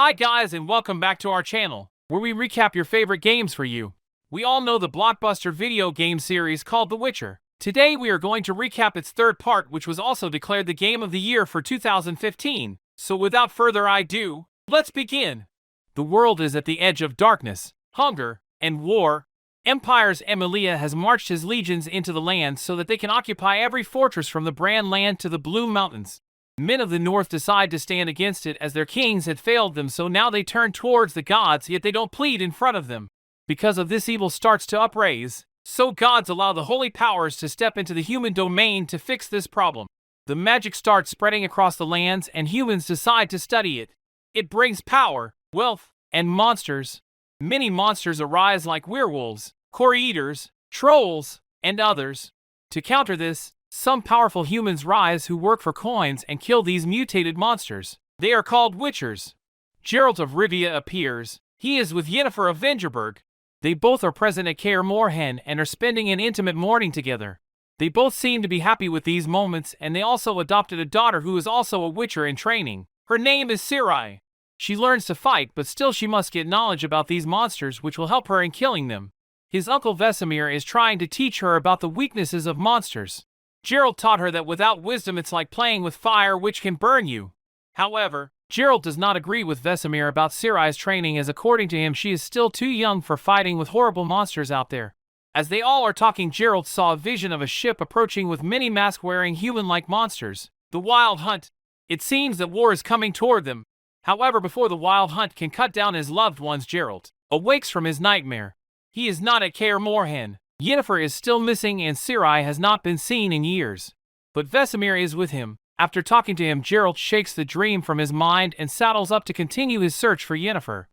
Hi guys and welcome back to our channel, where we recap your favorite games for you. We all know the blockbuster video game series called The Witcher. Today we are going to recap its third part, which was also declared the Game of the Year for 2015. So without further ado, let's begin. The world is at the edge of darkness, hunger, and war. Empire's Emilia has marched his legions into the land so that they can occupy every fortress from the Bran land to the Blue Mountains. Men of the north decide to stand against it as their kings had failed them, so now they turn towards the gods, yet they don't plead in front of them. Because of this, evil starts to upraise, so gods allow the holy powers to step into the human domain to fix this problem. The magic starts spreading across the lands and humans decide to study it. It brings power, wealth, and monsters. Many monsters arise like werewolves, core eaters, trolls, and others. To counter this, some powerful humans rise who work for coins and kill these mutated monsters. They are called Witchers. Geralt of Rivia appears. He is with Yennefer of Vengerberg. They both are present at Kaer Morhen and are spending an intimate morning together. They both seem to be happy with these moments, and they also adopted a daughter who is also a Witcher in training. Her name is Ciri. She learns to fight, but still she must get knowledge about these monsters, which will help her in killing them. His uncle Vesemir is trying to teach her about the weaknesses of monsters. Geralt taught her that without wisdom it's like playing with fire, which can burn you. However, Geralt does not agree with Vesemir about Ciri's training, as according to him she is still too young for fighting with horrible monsters out there. As they all are talking, Geralt saw a vision of a ship approaching with many mask-wearing human-like monsters. The Wild Hunt. It seems that war is coming toward them. However, before the Wild Hunt can cut down his loved ones, Geralt awakes from his nightmare. He is not at Kaer Morhen. Yennefer is still missing and Ciri has not been seen in years. But Vesemir is with him. After talking to him, Geralt shakes the dream from his mind and saddles up to continue his search for Yennefer.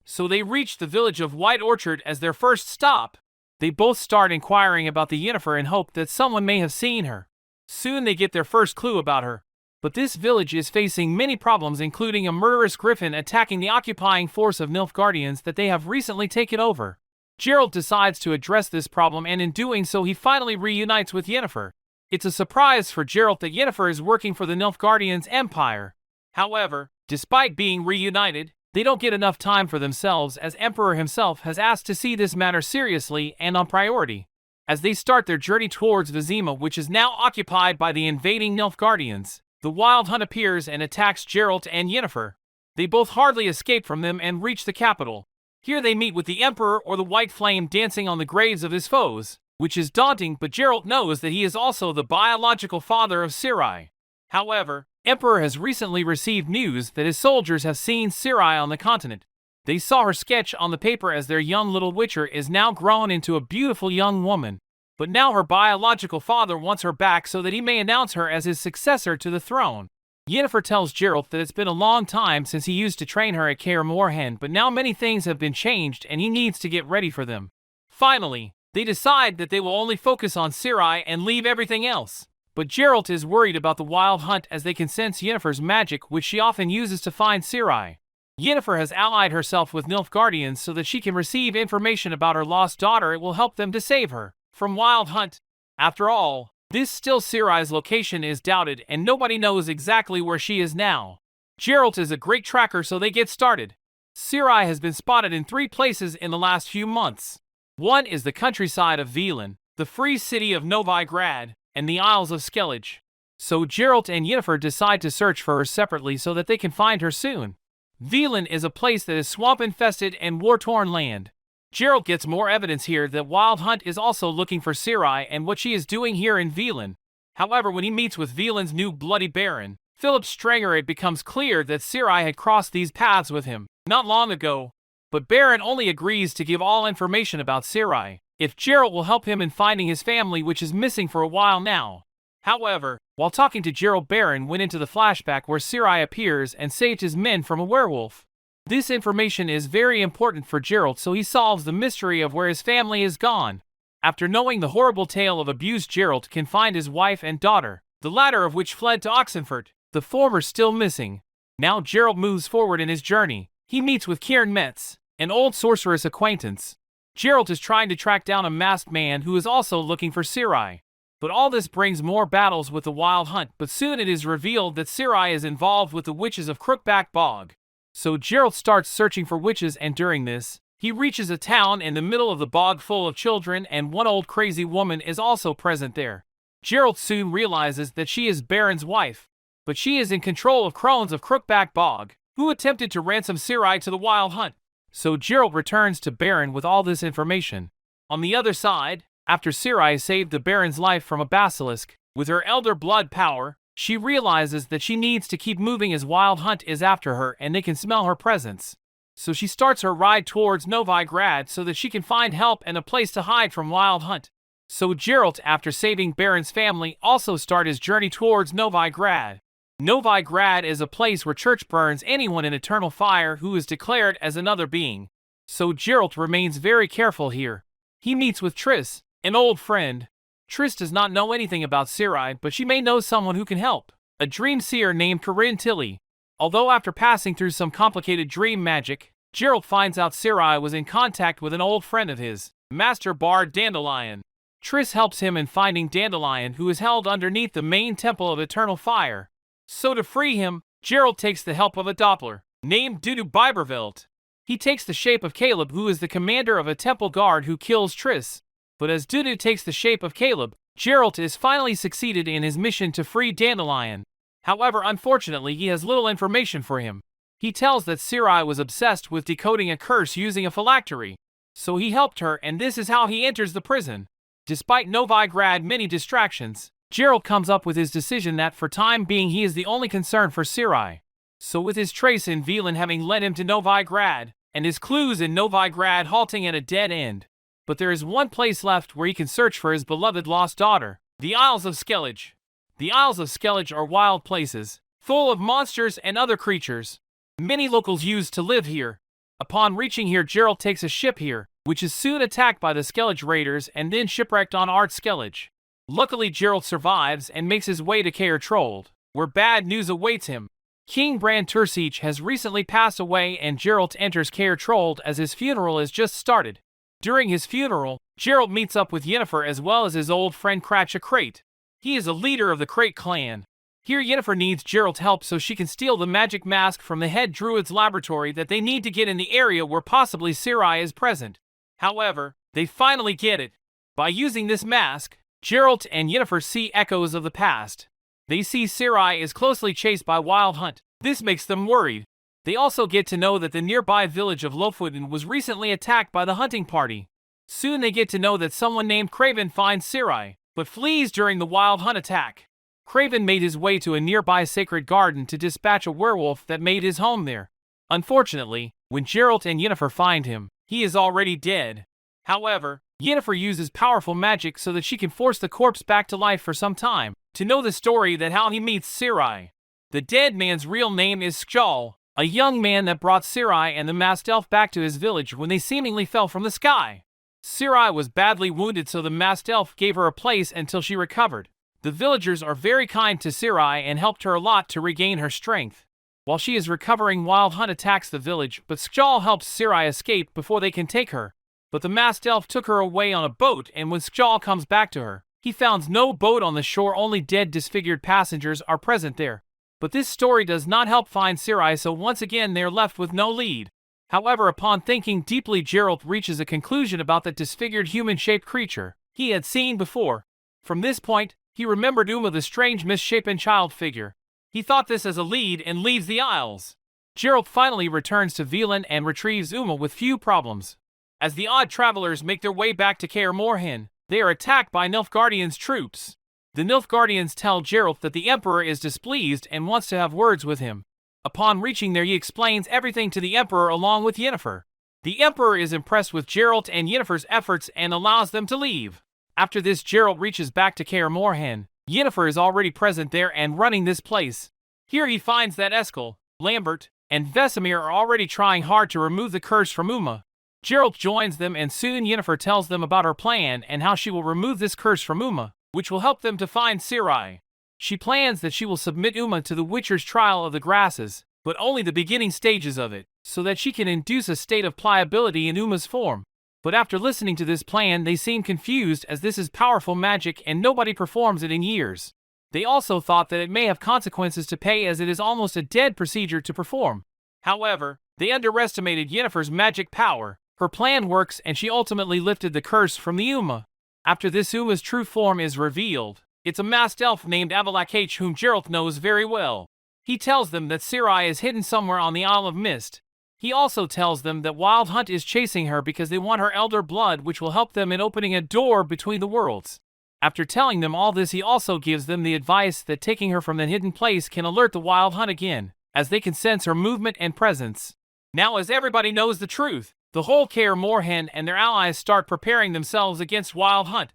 So they reach the village of White Orchard as their first stop. They both start inquiring about the Yennefer in hope that someone may have seen her. Soon they get their first clue about her. But this village is facing many problems, including a murderous griffin attacking the occupying force of Nilfgaardians that they have recently taken over. Geralt decides to address this problem, and in doing so he finally reunites with Yennefer. It's a surprise for Geralt that Yennefer is working for the Nilfgaardians Empire. However, despite being reunited, they don't get enough time for themselves, as Emperor himself has asked to see this matter seriously and on priority. As they start their journey towards Vizima, which is now occupied by the invading Nilfgaardians, the Wild Hunt appears and attacks Geralt and Yennefer. They both hardly escape from them and reach the capital. Here they meet with the Emperor, or the White Flame, dancing on the graves of his foes, which is daunting, but Geralt knows that he is also the biological father of Ciri. However, Emperor has recently received news that his soldiers have seen Ciri on the continent. They saw her sketch on the paper as their young little Witcher is now grown into a beautiful young woman. But now her biological father wants her back so that he may announce her as his successor to the throne. Yennefer tells Geralt that it's been a long time since he used to train her at Kaer Morhen, but now many things have been changed and he needs to get ready for them. Finally, they decide that they will only focus on Ciri and leave everything else. But Geralt is worried about the Wild Hunt, as they can sense Yennefer's magic, which she often uses to find Ciri. Yennefer has allied herself with Nilfgaardians so that she can receive information about her lost daughter. It will help them to save her from Wild Hunt. After all, this still Ciri's location is doubted and nobody knows exactly where she is now. Geralt is a great tracker, so they get started. Ciri has been spotted in 3 places in the last few months. One is the countryside of Velen, the free city of Novigrad, and the Isles of Skellige. So Geralt and Yennefer decide to search for her separately so that they can find her soon. Velen is a place that is swamp-infested and war-torn land. Geralt gets more evidence here that Wild Hunt is also looking for Ciri and what she is doing here in Velen. However, when he meets with Velen's new bloody baron, Philip Stranger, it becomes clear that Ciri had crossed these paths with him not long ago. But Baron only agrees to give all information about Ciri if Geralt will help him in finding his family, which is missing for a while now. However, while talking to Geralt, Baron went into the flashback where Ciri appears and saved his men from a werewolf. This information is very important for Geralt, so he solves the mystery of where his family is gone. After knowing the horrible tale of abuse, Geralt can find his wife and daughter, the latter of which fled to Oxenfurt, the former still missing. Now Geralt moves forward in his journey. He meets with Kieran Metz, an old sorceress acquaintance. Geralt is trying to track down a masked man who is also looking for Ciri. But all this brings more battles with the Wild Hunt, but soon it is revealed that Ciri is involved with the witches of Crookback Bog. So Geralt starts searching for witches, and during this, he reaches a town in the middle of the bog full of children, and one old crazy woman is also present there. Geralt soon realizes that she is Baron's wife, but she is in control of crones of Crookback Bog, who attempted to ransom Ciri to the Wild Hunt. So Geralt returns to Baron with all this information. On the other side, after Ciri saved the Baron's life from a basilisk, with her elder blood power, she realizes that she needs to keep moving as Wild Hunt is after her and they can smell her presence. So she starts her ride towards Novigrad so that she can find help and a place to hide from Wild Hunt. So Geralt, after saving Baron's family, also starts his journey towards Novigrad. Novigrad is a place where Church burns anyone in eternal fire who is declared as another being. So Geralt remains very careful here. He meets with Triss, an old friend. Triss does not know anything about Ciri, but she may know someone who can help, a dream seer named Corinne Tilly. Although after passing through some complicated dream magic, Geralt finds out Ciri was in contact with an old friend of his, Master Bard Dandelion. Triss helps him in finding Dandelion, who is held underneath the main temple of eternal fire. So to free him, Geralt takes the help of a Doppler, named Dudu Bibervelt. He takes the shape of Caleb, who is the commander of a temple guard who kills Triss. But as Dudu takes the shape of Caleb, Geralt is finally succeeded in his mission to free Dandelion. However, unfortunately, he has little information for him. He tells that Ciri was obsessed with decoding a curse using a phylactery. So he helped her, and this is how he enters the prison. Despite Novigrad many distractions, Geralt comes up with his decision that for time being he is the only concern for Ciri. So with his trace in Velen having led him to Novigrad, and his clues in Novigrad halting at a dead end, but there is one place left where he can search for his beloved lost daughter, the Isles of Skellige. The Isles of Skellige are wild places, full of monsters and other creatures. Many locals used to live here. Upon reaching here, Geralt takes a ship here, which is soon attacked by the Skellige raiders and then shipwrecked on Art Skellige. Luckily, Geralt survives and makes his way to Caer Trold, where bad news awaits him. King Bran Tursich has recently passed away, and Geralt enters Caer Trold as his funeral is just started. During his funeral, Geralt meets up with Yennefer as well as his old friend Cratcha Crate. He is a leader of the Crate clan. Here Yennefer needs Geralt's help so she can steal the magic mask from the head druid's laboratory that they need to get in the area where possibly Ciri is present. However, they finally get it. By using this mask, Geralt and Yennefer see echoes of the past. They see Ciri is closely chased by Wild Hunt. This makes them worried. They also get to know that the nearby village of Lofoten was recently attacked by the hunting party. Soon they get to know that someone named Craven finds Ciri, but flees during the Wild Hunt attack. Craven made his way to a nearby sacred garden to dispatch a werewolf that made his home there. Unfortunately, when Geralt and Yennefer find him, he is already dead. However, Yennefer uses powerful magic so that she can force the corpse back to life for some time, to know the story that how he meets Ciri. The dead man's real name is Skjal, a young man that brought Ciri and the masked elf back to his village when they seemingly fell from the sky. Ciri was badly wounded, so the masked elf gave her a place until she recovered. The villagers are very kind to Ciri and helped her a lot to regain her strength. While she is recovering, Wild Hunt attacks the village, but Skjal helps Ciri escape before they can take her. But the masked elf took her away on a boat, and when Skjal comes back to her, he finds no boat on the shore, only dead disfigured passengers are present there. But this story does not help find Ciri, so once again they are left with no lead. However, upon thinking deeply, Geralt reaches a conclusion about that disfigured human-shaped creature he had seen before. From this point, he remembered Uma, the strange misshapen child figure. He thought this as a lead and leaves the Isles. Geralt finally returns to Velen and retrieves Uma with few problems. As the odd travelers make their way back to Kaer Morhen, they are attacked by Nilfgaardian's troops. The Nilfgaardians tell Geralt that the Emperor is displeased and wants to have words with him. Upon reaching there, he explains everything to the Emperor along with Yennefer. The Emperor is impressed with Geralt and Yennefer's efforts and allows them to leave. After this, Geralt reaches back to Kaer Morhen. Yennefer is already present there and running this place. Here he finds that Eskel, Lambert, and Vesemir are already trying hard to remove the curse from Uma. Geralt joins them, and soon Yennefer tells them about her plan and how she will remove this curse from Uma, which will help them to find Ciri. She plans that she will submit Uma to the Witcher's trial of the grasses, but only the beginning stages of it, so that she can induce a state of pliability in Uma's form. But after listening to this plan, they seem confused, as this is powerful magic and nobody performs it in years. They also thought that it may have consequences to pay, as it is almost a dead procedure to perform. However, they underestimated Yennefer's magic power. Her plan works and she ultimately lifted the curse from the Uma. After this, Uma's true form is revealed. It's a masked elf named Avalakh whom Geralt knows very well. He tells them that Ciri is hidden somewhere on the Isle of Mist. He also tells them that Wild Hunt is chasing her because they want her elder blood, which will help them in opening a door between the worlds. After telling them all this, he also gives them the advice that taking her from the hidden place can alert the Wild Hunt again, as they can sense her movement and presence. Now, as everybody knows the truth, the whole Kaer Morhen and their allies start preparing themselves against Wild Hunt.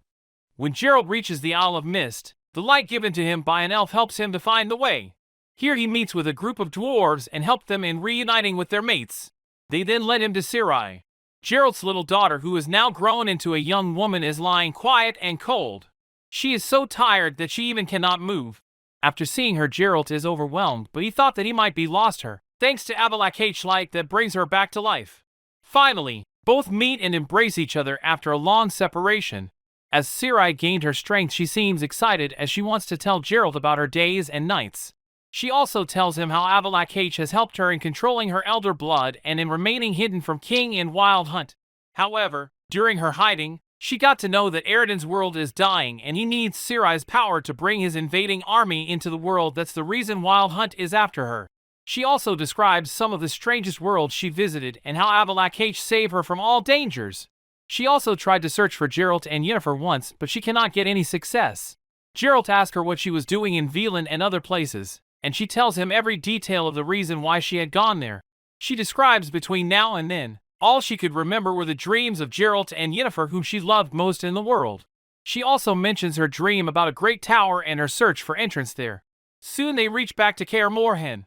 When Geralt reaches the Isle of Mist, the light given to him by an elf helps him to find the way. Here he meets with a group of dwarves and helps them in reuniting with their mates. They then led him to Ciri. Geralt's little daughter, who is now grown into a young woman, is lying quiet and cold. She is so tired that she even cannot move. After seeing her, Geralt is overwhelmed, but he thought that he might be lost her, thanks to Avalakh's light that brings her back to life. Finally, both meet and embrace each other after a long separation. As Ciri gained her strength, she seems excited as she wants to tell Geralt about her days and nights. She also tells him how Avalakh has helped her in controlling her elder blood and in remaining hidden from King and Wild Hunt. However, during her hiding, she got to know that Eredin's world is dying and he needs Ciri's power to bring his invading army into the world. That's the reason Wild Hunt is after her. She also describes some of the strangest worlds she visited and how Avalakh saved her from all dangers. She also tried to search for Geralt and Yennefer once, but she cannot get any success. Geralt asks her what she was doing in Velen and other places, and she tells him every detail of the reason why she had gone there. She describes between now and then, all she could remember were the dreams of Geralt and Yennefer, whom she loved most in the world. She also mentions her dream about a great tower and her search for entrance there. Soon they reach back to Kaer Morhen.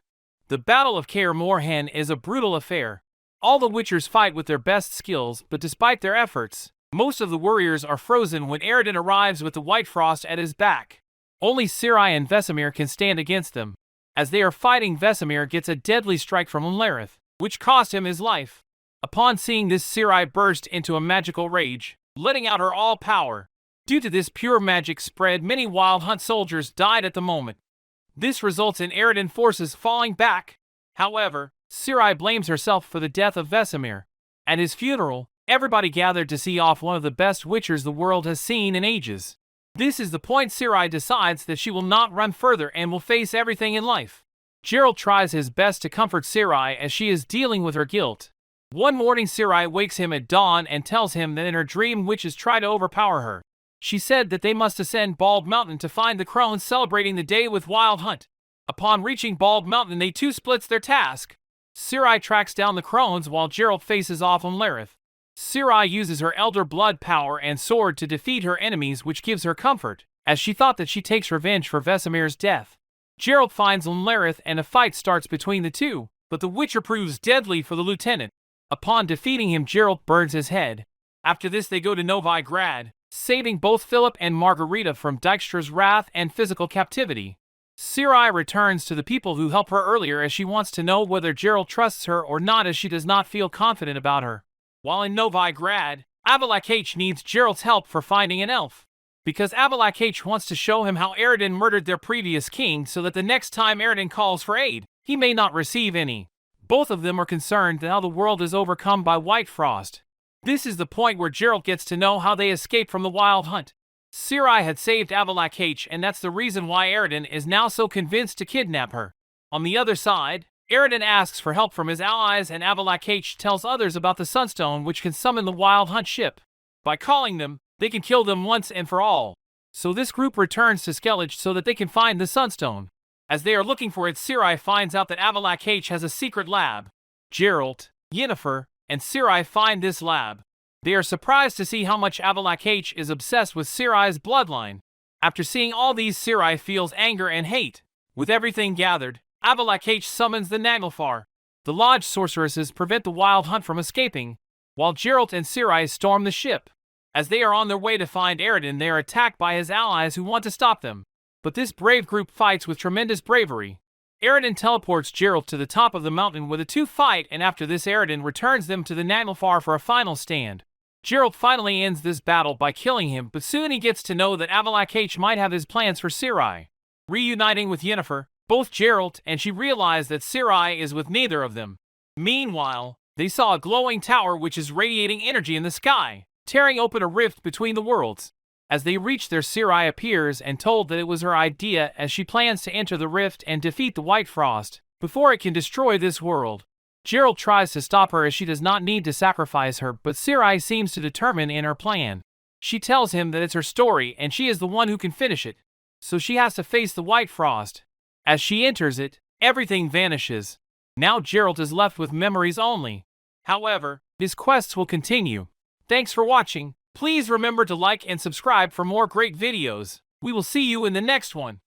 The Battle of Kaer Morhen is a brutal affair. All the Witchers fight with their best skills, but despite their efforts, most of the warriors are frozen when Eredin arrives with the White Frost at his back. Only Ciri and Vesemir can stand against them. As they are fighting, Vesemir gets a deadly strike from Unlerith, which cost him his life. Upon seeing this, Ciri burst into a magical rage, letting out her all power. Due to this pure magic spread, many Wild Hunt soldiers died at the moment. This results in Eredin forces falling back. However, Ciri blames herself for the death of Vesemir. At his funeral, everybody gathered to see off one of the best Witchers the world has seen in ages. This is the point Ciri decides that she will not run further and will face everything in life. Geralt tries his best to comfort Ciri as she is dealing with her guilt. One morning, Ciri wakes him at dawn and tells him that in her dream witches try to overpower her. She said that they must ascend Bald Mountain to find the crones celebrating the day with Wild Hunt. Upon reaching Bald Mountain, they too splits their task. Ciri tracks down the crones while Geralt faces off Unlerith. Ciri uses her elder blood power and sword to defeat her enemies, which gives her comfort, as she thought that she takes revenge for Vesemir's death. Geralt finds Unlerith and a fight starts between the two, but the Witcher proves deadly for the lieutenant. Upon defeating him, Geralt burns his head. After this, they go to Novigrad, saving both Philip and Margarita from Dijkstra's wrath and physical captivity. Ciri returns to the people who helped her earlier as she wants to know whether Geralt trusts her or not, as she does not feel confident about her. While in Novigrad, Avalakh needs Geralt's help for finding an elf, because Avalakh wants to show him how Eredin murdered their previous king so that the next time Eredin calls for aid, he may not receive any. Both of them are concerned that how the world is overcome by White Frost. This is the point where Geralt gets to know how they escaped from the Wild Hunt. Ciri had saved Avalakh, and that's the reason why Eredin is now so convinced to kidnap her. On the other side, Eredin asks for help from his allies, and Avalakh tells others about the Sunstone, which can summon the Wild Hunt ship. By calling them, they can kill them once and for all. So this group returns to Skellige so that they can find the Sunstone. As they are looking for it, Ciri finds out that Avalakh has a secret lab. Geralt, Yennefer, and Ciri find this lab. They are surprised to see how much Avalakh is obsessed with Ciri's bloodline. After seeing all these, Ciri feels anger and hate. With everything gathered, Avalakh summons the Naglfar. The Lodge sorceresses prevent the Wild Hunt from escaping, while Geralt and Ciri storm the ship. As they are on their way to find Eredin, they are attacked by his allies who want to stop them. But this brave group fights with tremendous bravery. Eredin teleports Geralt to the top of the mountain where the two fight, and after this Eredin returns them to the Naglfar for a final stand. Geralt finally ends this battle by killing him, but soon he gets to know that Avalakh might have his plans for Ciri. Reuniting with Yennefer, both Geralt and she realize that Ciri is with neither of them. Meanwhile, they saw a glowing tower which is radiating energy in the sky, tearing open a rift between the worlds. As they reach there, Sirai appears and told that it was her idea as she plans to enter the rift and defeat the White Frost before it can destroy this world. Gerald tries to stop her as she does not need to sacrifice her, but Sirai seems to determine in her plan. She tells him that it's her story and she is the one who can finish it, so she has to face the White Frost. As she enters it, everything vanishes. Now Gerald is left with memories only. However, his quests will continue. Thanks for watching. Please remember to like and subscribe for more great videos. We will see you in the next one.